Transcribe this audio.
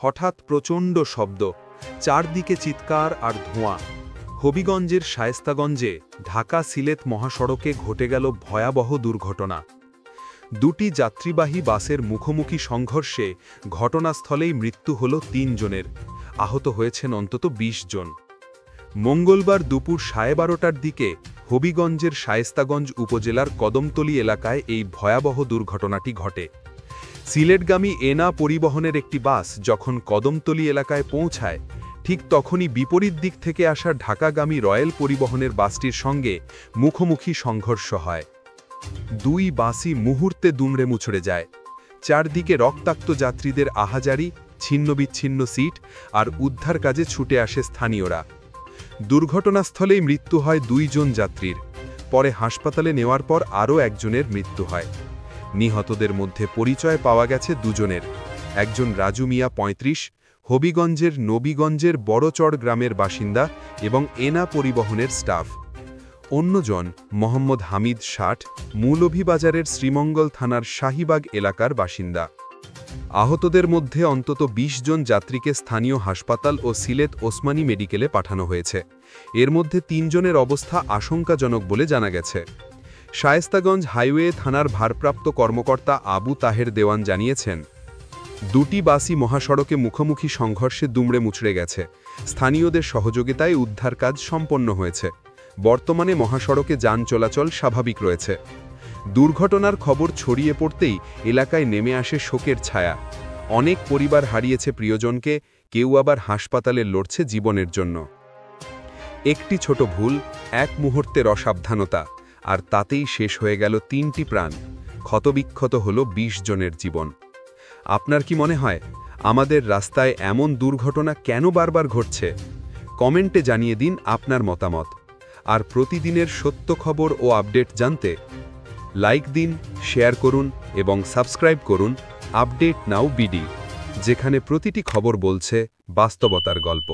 হঠাৎ প্রচণ্ড শব্দ, চারদিকে চিৎকার আর ধোঁয়া। হবিগঞ্জের শায়েস্তাগঞ্জে ঢাকা সিলেট মহাসড়কে ঘটে গেল ভয়াবহ দুর্ঘটনা। দুটি যাত্রীবাহী বাসের মুখোমুখি সংঘর্ষে ঘটনাস্থলেই মৃত্যু হল ৩ জনের, আহত হয়েছেন অন্তত ২০ জন। মঙ্গলবার দুপুর 12:30টার দিকে হবিগঞ্জের শায়েস্তাগঞ্জ উপজেলার কদমতলী এলাকায় এই ভয়াবহ দুর্ঘটনাটি ঘটে। সিলেটগামী এনা পরিবহনের একটি বাস যখন কদমতলী এলাকায় পৌঁছায়, ঠিক তখনই বিপরীত দিক থেকে আসা ঢাকাগামী রয়্যাল পরিবহনের বাসটির সঙ্গে মুখোমুখি সংঘর্ষ হয়। দুই বাসই মুহূর্তে দুমড়ে মুচড়ে যায়। চারদিকে রক্তাক্ত যাত্রীদের আহাজারি, ছিন্নবিচ্ছিন্ন সিট আর উদ্ধার কাজে ছুটে আসে স্থানীয়রা। দুর্ঘটনাস্থলেই মৃত্যু হয় ২ জন যাত্রীর, পরে হাসপাতালে নেওয়ার পর আরও একজনের মৃত্যু হয়। নিহতদের মধ্যে পরিচয় পাওয়া গেছে ২ জনের, একজন রাজু মিয়া ৩৫, হবিগঞ্জের নবীগঞ্জের বড়চড় গ্রামের বাসিন্দা এবং এনা পরিবহনের স্টাফ। অন্যজন মোহাম্মদ হামিদ ৬০, মৌলভীবাজারের শ্রীমঙ্গল থানার শাহীবাগ এলাকার বাসিন্দা। আহতদের মধ্যে অন্তত ২০ জন যাত্রীকে স্থানীয় হাসপাতাল ও সিলেট ওসমানী মেডিকেলে পাঠানো হয়েছে। এর মধ্যে ৩ জনের অবস্থা আশঙ্কাজনক বলে জানা গেছে। শায়েস্তাগঞ্জ হাইওয়ে থানার ভারপ্রাপ্ত কর্মকর্তা আবু তাহের দেওয়ান জানিয়েছেন, দুটি বাসই মহাসড়কে মুখোমুখি সংঘর্ষে দুমড়ে মুচড়ে গেছে। স্থানীয়দের সহযোগিতায় উদ্ধার কাজ সম্পন্ন হয়েছে। বর্তমানে মহাসড়কে যান চলাচল স্বাভাবিক রয়েছে। দুর্ঘটনার খবর ছড়িয়ে পড়তেই এলাকায় নেমে আসে শোকের ছায়া। অনেক পরিবার হারিয়েছে প্রিয়জনকে, কেউ আবার হাসপাতালে লড়ছে জীবনের জন্য। একটি ছোট ভুল, এক মুহূর্তের অসাবধানতা, আর তাতেই শেষ হয়ে গেল ৩টি প্রাণ, ক্ষতবিক্ষত হল ২০ জনের জীবন। আপনার কি মনে হয় আমাদের রাস্তায় এমন দুর্ঘটনা কেন বারবার ঘটছে? কমেন্টে জানিয়ে দিন আপনার মতামত। আর প্রতিদিনের সত্য খবর ও আপডেট জানতে লাইক দিন, শেয়ার করুন এবং সাবস্ক্রাইব করুন আপডেট নাও বিডি, যেখানে প্রতিটি খবর বলছে বাস্তবতার গল্প।